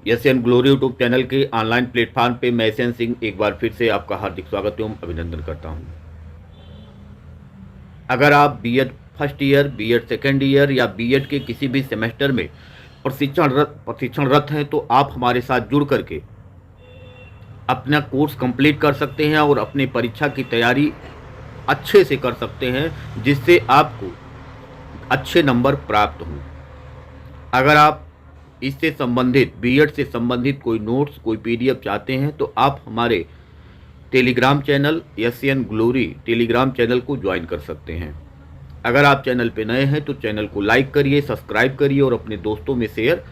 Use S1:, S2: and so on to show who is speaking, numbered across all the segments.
S1: Asian glory YouTube channel के online platform पे मैं एशियन सिंह एक बार फिर से आपका हार्दिक स्वागत एवं अभिनंदन करता हूं। अगर आप BEd first year, BEd second year या बीएड के किसी भी सेमेस्टर में प्रशिक्षणरत हैं तो आप हमारे साथ जुड़ करके अपना कोर्स कंप्लीट कर सकते हैं और अपने परीक्षा की तैयारी अच्छे से कर सकते हैं, जिससे आपको अच्छे नंबर प्राप्त हों। अगर आप इससे संबंधित बीएड से संबंधित कोई नोट्स, कोई पीडीएफ चाहते हैं तो आप हमारे Telegram channel Asian glory Telegram channel को ज्वाइन कर सकते हैं। अगर आप चैनल पे नए हैं तो चैनल को लाइक करिए, सब्सक्राइब करिए और अपने दोस्तों में शेयर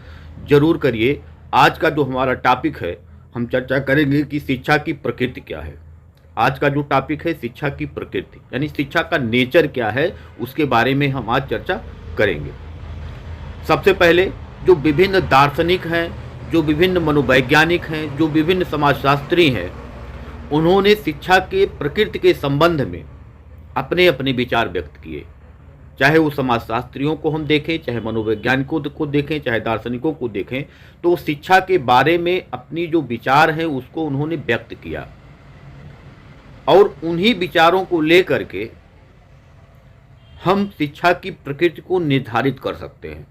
S1: जरूर करिए। आज का जो हमारा टॉपिक है, हम चर्चा करेंगे कि शिक्षा की प्रकृति क्या है। आज का जो टॉपिक है शिक्षा की प्रकृति, यानी शिक्षा का नेचर क्या है, उसके बारे में हम आज चर्चा करेंगे। सबसे पहले जो विभिन्न दार्शनिक हैं, जो विभिन्न मनोवैज्ञानिक हैं, जो विभिन्न समाजशास्त्री हैं, उन्होंने शिक्षा के प्रकृति के संबंध में अपने अपने विचार व्यक्त किए। चाहे वो समाजशास्त्रियों को हम देखें, चाहे मनोवैज्ञानिकों को देखें, चाहे दार्शनिकों को देखें, तो शिक्षा के बारे में अपनी जो विचार हैं उसको उन्होंने व्यक्त किया और उन्हीं विचारों को लेकर के हम शिक्षा की प्रकृति को निर्धारित कर सकते हैं।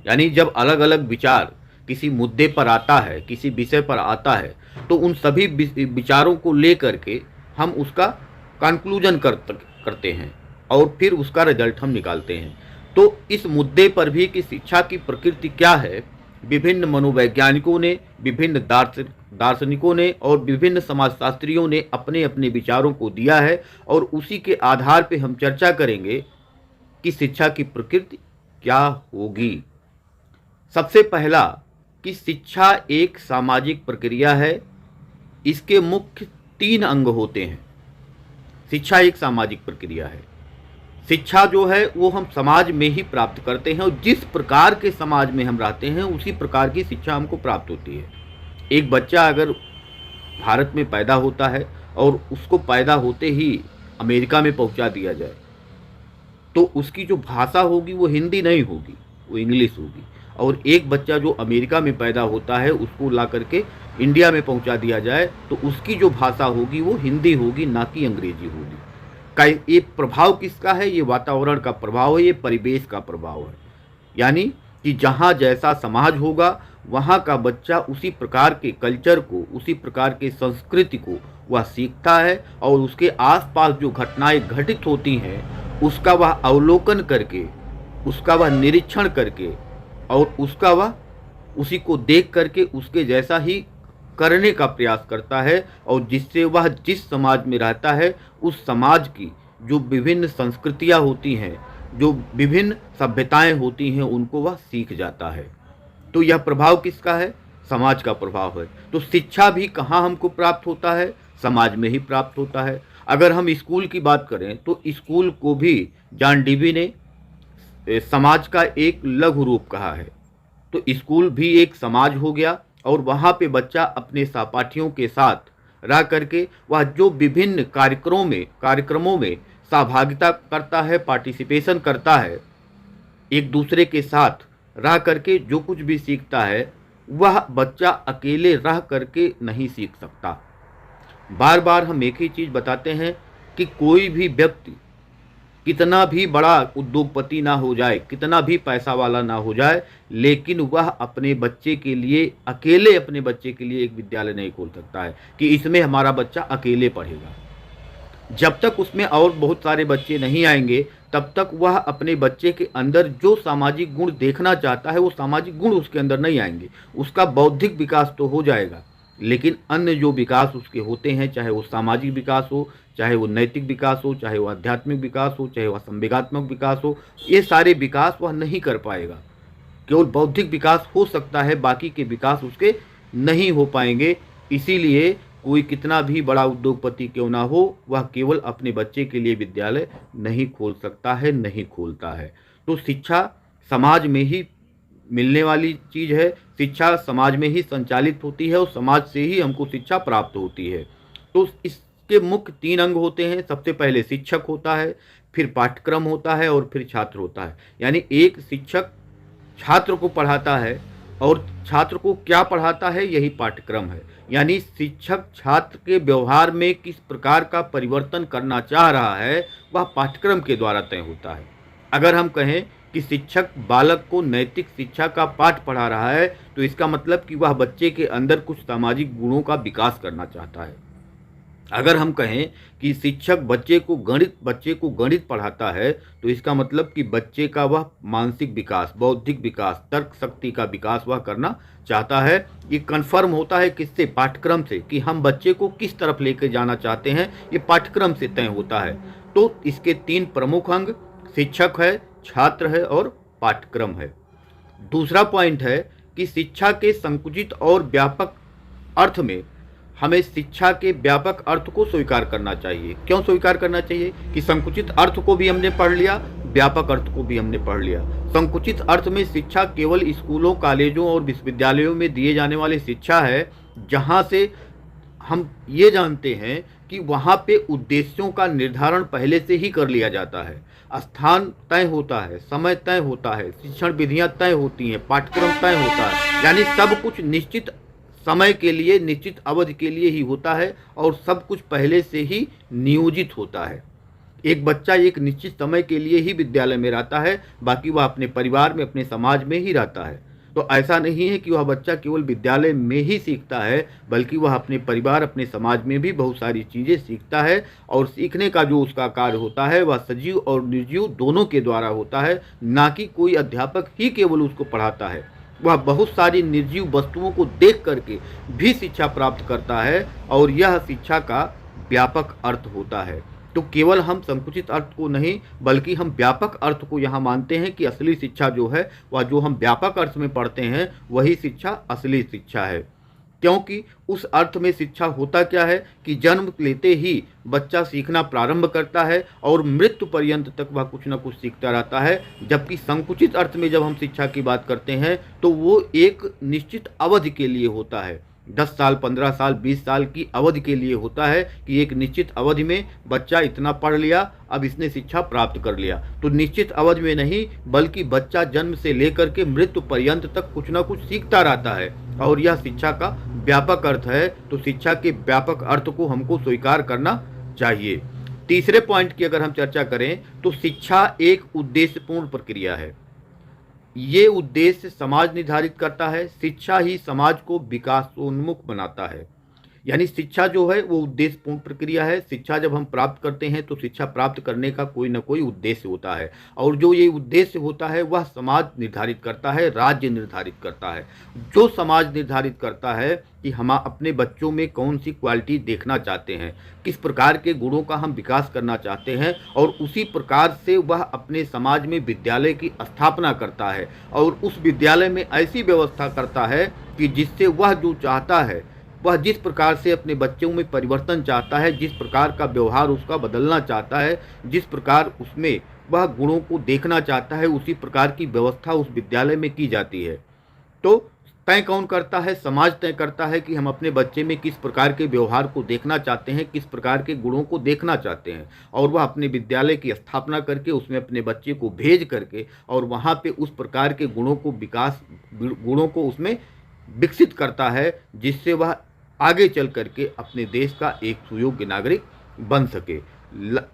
S1: यानी जब अलग अलग विचार किसी मुद्दे पर आता है, किसी विषय पर आता है, तो उन सभी विचारों को लेकर के हम उसका कंक्लूजन करते हैं और फिर उसका रिजल्ट हम निकालते हैं। तो इस मुद्दे पर भी कि शिक्षा की प्रकृति क्या है, विभिन्न मनोवैज्ञानिकों ने, विभिन्न दार्शनिकों ने और विभिन्न समाजशास्त्रियों ने अपने अपने विचारों को दिया है और उसी के आधार पर हम चर्चा करेंगे कि शिक्षा की प्रकृति क्या होगी। सबसे पहला कि शिक्षा एक सामाजिक प्रक्रिया है। इसके मुख्य 3 अंग होते हैं। शिक्षा एक सामाजिक प्रक्रिया है। शिक्षा जो है वो हम समाज में ही प्राप्त करते हैं और जिस प्रकार के समाज में हम रहते हैं उसी प्रकार की शिक्षा हमको प्राप्त होती है। एक बच्चा अगर भारत में पैदा होता है और उसको पैदा होते ही अमेरिका में पहुंचा दिया जाए तो उसकी जो भाषा होगी वो हिंदी नहीं होगी, वो इंग्लिश होगी। और एक बच्चा जो अमेरिका में पैदा होता है उसको ला करके इंडिया में पहुंचा दिया जाए तो उसकी जो भाषा होगी वो हिंदी होगी, ना कि अंग्रेजी होगी। का ये प्रभाव किसका है? ये वातावरण का प्रभाव है, ये परिवेश का प्रभाव है। यानी कि जहाँ जैसा समाज होगा वहाँ का बच्चा उसी प्रकार के कल्चर को, उसी प्रकार के संस्कृति को वह सीखता है और उसके आसपास जो घटनाएं घटित होती हैं उसका वह अवलोकन करके, उसका वह निरीक्षण करके और उसका वह उसी को देख करके उसके जैसा ही करने का प्रयास करता है और जिससे वह जिस समाज में रहता है उस समाज की जो विभिन्न संस्कृतियां होती हैं, जो विभिन्न सभ्यताएं होती हैं, उनको वह सीख जाता है। तो यह प्रभाव किसका है? समाज का प्रभाव है। तो शिक्षा भी कहाँ हमको प्राप्त होता है? समाज में ही प्राप्त होता है। अगर हम स्कूल की बात करें तो स्कूल को भी जॉन डीवी ने समाज का एक लघु रूप कहा है। तो स्कूल भी एक समाज हो गया और वहाँ पे बच्चा अपने सहपाठियों के साथ रह करके वह जो विभिन्न कार्यक्रमों में सहभागिता करता है, पार्टिसिपेशन करता है, एक दूसरे के साथ रह करके जो कुछ भी सीखता है वह बच्चा अकेले रह करके नहीं सीख सकता। बार बार हम एक ही चीज़ बताते हैं कि कोई भी व्यक्ति कितना भी बड़ा उद्योगपति ना हो जाए, कितना भी पैसा वाला ना हो जाए, लेकिन वह अपने बच्चे के लिए, अकेले अपने बच्चे के लिए एक विद्यालय नहीं खोल सकता है कि इसमें हमारा बच्चा अकेले पढ़ेगा। जब तक उसमें और बहुत सारे बच्चे नहीं आएंगे तब तक वह अपने बच्चे के अंदर जो सामाजिक गुण देखना चाहता है वो सामाजिक गुण उसके अंदर नहीं आएंगे। उसका बौद्धिक विकास तो हो जाएगा, लेकिन अन्य जो विकास उसके होते हैं, चाहे वो सामाजिक विकास हो, चाहे वो नैतिक विकास हो, चाहे वो आध्यात्मिक विकास हो, चाहे वह संवेगात्मक विकास हो, ये सारे विकास वह नहीं कर पाएगा। केवल बौद्धिक विकास हो सकता है, बाकी के विकास उसके नहीं हो पाएंगे। इसीलिए कोई कितना भी बड़ा उद्योगपति क्यों ना हो, वह केवल अपने बच्चे के लिए विद्यालय नहीं खोल सकता है, नहीं खोलता है। तो शिक्षा समाज में ही मिलने वाली चीज़ है, शिक्षा समाज में ही संचालित होती है और समाज से ही हमको शिक्षा प्राप्त होती है। तो इसके मुख्य 3 अंग होते हैं। सबसे पहले शिक्षक होता है, फिर पाठ्यक्रम होता है और फिर छात्र होता है। यानी एक शिक्षक छात्र को पढ़ाता है और छात्र को क्या पढ़ाता है, यही पाठ्यक्रम है। यानी शिक्षक छात्र के व्यवहार में किस प्रकार का परिवर्तन करना चाह रहा है, वह पाठ्यक्रम के द्वारा तय होता है। अगर हम कहें कि शिक्षक बालक को नैतिक शिक्षा का पाठ पढ़ा रहा है, तो इसका मतलब कि वह बच्चे के अंदर कुछ सामाजिक गुणों का विकास करना चाहता है। अगर हम कहें कि शिक्षक बच्चे को गणित पढ़ाता है, तो इसका मतलब कि बच्चे का वह मानसिक विकास, बौद्धिक विकास, तर्क शक्ति का विकास वह करना चाहता है। ये कन्फर्म होता है किससे? पाठ्यक्रम से, कि हम बच्चे को किस तरफ लेकर जाना चाहते हैं, ये पाठ्यक्रम से तय होता है। तो इसके 3 प्रमुख अंग शिक्षक है, छात्र है और पाठ्यक्रम है। दूसरा पॉइंट है कि शिक्षा के संकुचित और व्यापक अर्थ में हमें शिक्षा के व्यापक अर्थ को स्वीकार करना चाहिए। क्यों स्वीकार करना चाहिए? कि संकुचित अर्थ को भी हमने पढ़ लिया, व्यापक अर्थ को भी हमने पढ़ लिया। संकुचित अर्थ में शिक्षा केवल स्कूलों, कॉलेजों और विश्वविद्यालयों में दिए जाने वाली शिक्षा है, जहां से हम ये जानते हैं कि वहाँ पे उद्देश्यों का निर्धारण पहले से ही कर लिया जाता है, स्थान तय होता है, समय तय होता है, शिक्षण विधियाँ तय होती हैं, पाठ्यक्रम तय होता है। यानी सब कुछ निश्चित समय के लिए, निश्चित अवधि के लिए ही होता है और सब कुछ पहले से ही नियोजित होता है। एक बच्चा एक निश्चित समय के लिए ही विद्यालय में रहता है, बाकी वह अपने परिवार में, अपने समाज में ही रहता है। तो ऐसा नहीं है कि वह बच्चा केवल विद्यालय में ही सीखता है, बल्कि वह अपने परिवार, अपने समाज में भी बहुत सारी चीज़ें सीखता है। और सीखने का जो उसका कार्य होता है, वह सजीव और निर्जीव दोनों के द्वारा होता है, ना कि कोई अध्यापक ही केवल उसको पढ़ाता है। वह बहुत सारी निर्जीव वस्तुओं को देख करके भी शिक्षा प्राप्त करता है, और यह शिक्षा का व्यापक अर्थ होता है। तो केवल हम संकुचित अर्थ को नहीं, बल्कि हम व्यापक अर्थ को यहाँ मानते हैं कि असली शिक्षा जो है, वह जो हम व्यापक अर्थ में पढ़ते हैं, वही शिक्षा असली शिक्षा है। क्योंकि उस अर्थ में शिक्षा होता क्या है कि जन्म लेते ही बच्चा सीखना प्रारंभ करता है और मृत्यु पर्यंत तक वह कुछ न कुछ सीखता रहता है। जबकि संकुचित अर्थ में जब हम शिक्षा की बात करते हैं, तो वो एक निश्चित अवधि के लिए होता है, 10 साल, 15 साल, 20 साल की अवधि के लिए होता है, कि एक निश्चित अवधि में बच्चा इतना पढ़ लिया, अब इसने शिक्षा प्राप्त कर लिया। तो निश्चित अवधि में नहीं, बल्कि बच्चा जन्म से लेकर के मृत्यु पर्यंत तक कुछ ना कुछ सीखता रहता है, और यह शिक्षा का व्यापक अर्थ है। तो शिक्षा के व्यापक अर्थ को हमको स्वीकार करना चाहिए। तीसरे पॉइंट की अगर हम चर्चा करें, तो शिक्षा एक उद्देश्यपूर्ण प्रक्रिया है। ये उद्देश्य समाज निर्धारित करता है। शिक्षा ही समाज को विकासोन्मुख बनाता है। यानी शिक्षा जो है वो उद्देश्यपूर्ण प्रक्रिया है। शिक्षा जब हम प्राप्त करते हैं, तो शिक्षा प्राप्त करने का कोई ना कोई उद्देश्य होता है, और जो ये उद्देश्य होता है वह समाज निर्धारित करता है, राज्य निर्धारित करता है। जो समाज निर्धारित करता है कि हम अपने बच्चों में कौन सी क्वालिटी देखना चाहते हैं, किस प्रकार के गुणों का हम विकास करना चाहते हैं, और उसी प्रकार से वह अपने समाज में विद्यालय की स्थापना करता है, और उस विद्यालय में ऐसी व्यवस्था करता है कि जिससे वह जो चाहता है, वह जिस प्रकार से अपने बच्चों में परिवर्तन चाहता है, जिस प्रकार का व्यवहार उसका बदलना चाहता है, जिस प्रकार उसमें वह गुणों को देखना चाहता है, उसी प्रकार की व्यवस्था उस विद्यालय में की जाती है। तो तय कौन करता है? समाज तय करता है कि हम अपने बच्चे में किस प्रकार के व्यवहार को देखना चाहते हैं, किस प्रकार के गुणों को देखना चाहते हैं, और वह अपने विद्यालय की स्थापना करके उसमें अपने बच्चे को भेज करके और वहाँ पे उस प्रकार के गुणों को उसमें विकसित करता है, जिससे वह आगे चल करके अपने देश का एक सुयोग्य नागरिक बन सके।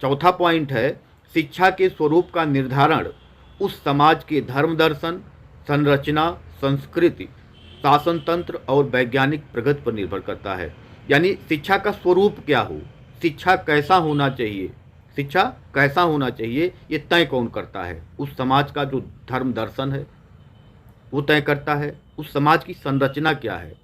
S1: चौथा पॉइंट है, शिक्षा के स्वरूप का निर्धारण उस समाज के धर्म दर्शन, संरचना, संस्कृति, शासन तंत्र और वैज्ञानिक प्रगति पर निर्भर करता है। यानी शिक्षा का स्वरूप क्या हो, शिक्षा कैसा होना चाहिए, शिक्षा कैसा होना चाहिए, ये तय कौन करता है? उस समाज का जो धर्म दर्शन है वो तय करता है। उस समाज की संरचना क्या है,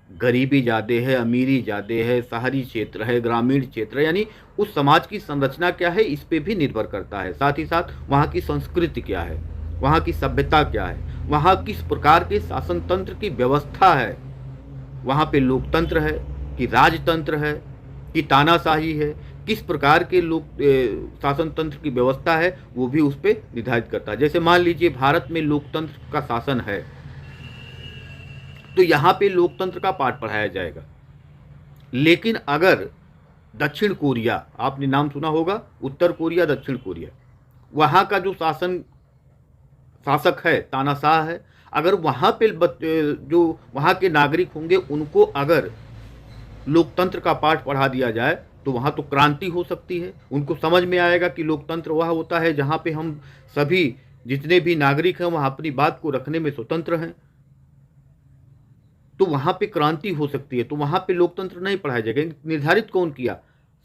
S1: गरीबी ज़्यादा है, अमीरी ज़्यादा है, शहरी क्षेत्र है, ग्रामीण क्षेत्र है, यानी उस समाज की संरचना क्या है, इस पे भी निर्भर करता है। साथ ही साथ वहाँ की संस्कृति क्या है, वहाँ की सभ्यता क्या है, वहाँ किस प्रकार के शासन तंत्र की व्यवस्था है, वहाँ पे लोकतंत्र है कि राजतंत्र है कि तानाशाही है, किस प्रकार के शासन तंत्र की व्यवस्था है, वो भी उस पर निर्धारित करता है। जैसे मान लीजिए भारत में लोकतंत्र का शासन है, तो यहाँ पे लोकतंत्र का पाठ पढ़ाया जाएगा। लेकिन अगर दक्षिण कोरिया, आपने नाम सुना होगा, उत्तर कोरिया, दक्षिण कोरिया, वहाँ का जो शासक है तानाशाह है। अगर वहाँ पे जो वहाँ के नागरिक होंगे उनको अगर लोकतंत्र का पाठ पढ़ा दिया जाए तो वहाँ तो क्रांति हो सकती है। उनको समझ में आएगा कि लोकतंत्र वह होता है जहाँ पे हम सभी जितने भी नागरिक हैं वहाँ अपनी बात को रखने में स्वतंत्र हैं। तो वहाँ पे क्रांति हो सकती है। तो वहाँ पे लोकतंत्र नहीं पढ़ाया जाएगा। निर्धारित कौन किया?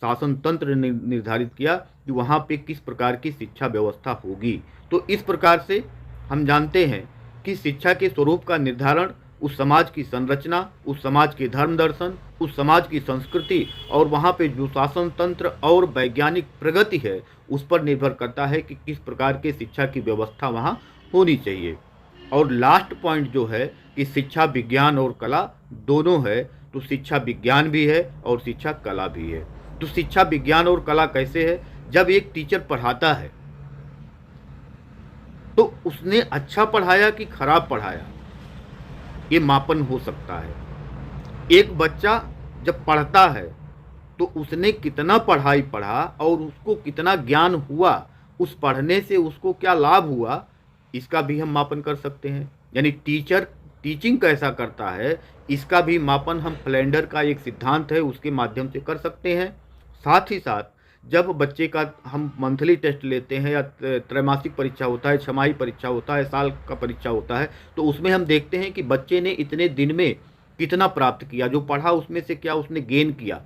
S1: शासन तंत्र ने निर्धारित किया कि वहाँ पे किस प्रकार की शिक्षा व्यवस्था होगी। तो इस प्रकार से हम जानते हैं कि शिक्षा के स्वरूप का निर्धारण उस समाज की संरचना, उस समाज के धर्म दर्शन, उस समाज की संस्कृति और वहाँ पे जो शासन तंत्र और वैज्ञानिक प्रगति है उस पर निर्भर करता है कि किस प्रकार के शिक्षा की व्यवस्था वहाँ होनी चाहिए। और लास्ट पॉइंट जो है कि शिक्षा विज्ञान और कला दोनों है। तो शिक्षा विज्ञान भी है और शिक्षा कला भी है। तो शिक्षा विज्ञान और कला कैसे है? जब एक टीचर पढ़ाता है तो उसने अच्छा पढ़ाया कि खराब पढ़ाया, ये मापन हो सकता है। एक बच्चा जब पढ़ता है तो उसने कितना पढ़ाई पढ़ा और उसको कितना ज्ञान हुआ, उस पढ़ने से उसको क्या लाभ हुआ, इसका भी हम मापन कर सकते हैं। यानी टीचर टीचिंग कैसा करता है इसका भी मापन हम फ्लैंडर का एक सिद्धांत है उसके माध्यम से कर सकते हैं। साथ ही साथ जब बच्चे का हम मंथली टेस्ट लेते हैं या त्रैमासिक परीक्षा होता है, छमाही परीक्षा होता है, साल का परीक्षा होता है, तो उसमें हम देखते हैं कि बच्चे ने इतने दिन में कितना प्राप्त किया, जो पढ़ा उसमें से क्या उसने गेन किया।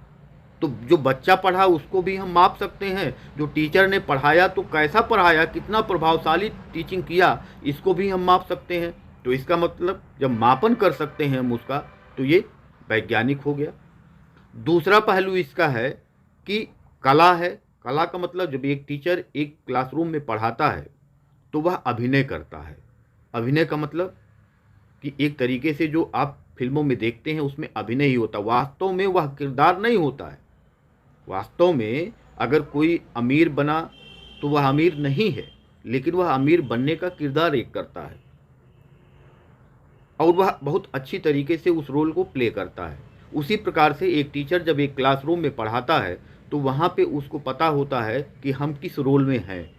S1: तो जो बच्चा पढ़ा उसको भी हम माप सकते हैं, जो टीचर ने पढ़ाया तो कैसा पढ़ाया, कितना प्रभावशाली टीचिंग किया, इसको भी हम माप सकते हैं। तो इसका मतलब जब मापन कर सकते हैं हम उसका, तो ये वैज्ञानिक हो गया। दूसरा पहलू इसका है कि कला है। कला का मतलब जब एक टीचर एक क्लासरूम में पढ़ाता है तो वह अभिनय करता है। अभिनय का मतलब कि एक तरीके से जो आप फिल्मों में देखते हैं उसमें अभिनय ही होता है, वास्तव में वह किरदार नहीं होता है। वास्तव में अगर कोई अमीर बना तो वह अमीर नहीं है, लेकिन वह अमीर बनने का किरदार एक करता है और वह बहुत अच्छी तरीके से उस रोल को प्ले करता है। उसी प्रकार से एक टीचर जब एक क्लासरूम में पढ़ाता है तो वहाँ पे उसको पता होता है कि हम किस रोल में हैं।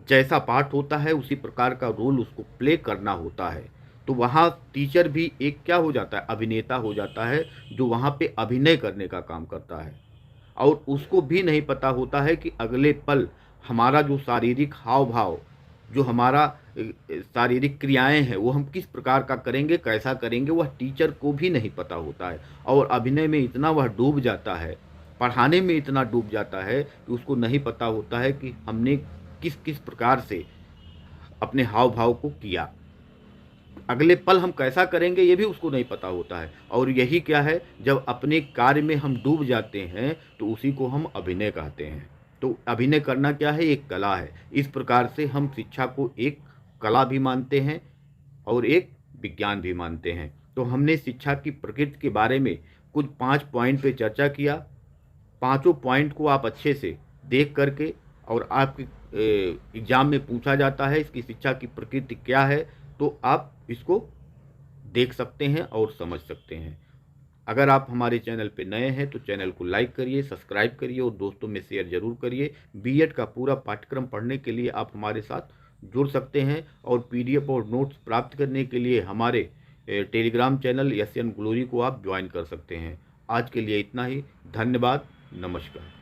S1: जैसा पाठ होता है उसी प्रकार का रोल उसको प्ले करना होता है। तो वहाँ टीचर भी एक क्या हो जाता है, अभिनेता हो जाता है, जो वहाँ पे अभिनय करने का काम करता है। और उसको भी नहीं पता होता है कि अगले पल हमारा जो शारीरिक हाव भाव, जो हमारा शारीरिक क्रियाएं हैं वो हम किस प्रकार का करेंगे, कैसा करेंगे, वह टीचर को भी नहीं पता होता है। और अभिनय में इतना वह डूब जाता है, पढ़ाने में इतना डूब जाता है कि उसको नहीं पता होता है कि हमने किस किस प्रकार से अपने हाव भाव को किया, अगले पल हम कैसा करेंगे ये भी उसको नहीं पता होता है। और यही क्या है, जब अपने कार्य में हम डूब जाते हैं तो उसी को हम अभिनय कहते हैं। तो अभिनय करना क्या है, एक कला है। इस प्रकार से हम शिक्षा को एक कला भी मानते हैं और एक विज्ञान भी मानते हैं। तो हमने शिक्षा की प्रकृति के बारे में कुछ 5 पॉइंट पे चर्चा किया। पांचों पॉइंट को आप अच्छे से देख करके, और आपके एग्ज़ाम में पूछा जाता है इसकी शिक्षा की प्रकृति क्या है, तो आप इसको देख सकते हैं और समझ सकते हैं। अगर आप हमारे चैनल पे नए हैं तो चैनल को लाइक करिए, सब्सक्राइब करिए और दोस्तों में शेयर ज़रूर करिए। बीएड का पूरा पाठ्यक्रम पढ़ने के लिए आप हमारे साथ जुड़ सकते हैं और पीडीएफ और नोट्स प्राप्त करने के लिए हमारे टेलीग्राम चैनल एशियन ग्लोरी को आप ज्वाइन कर सकते हैं। आज के लिए इतना ही। धन्यवाद। नमस्कार।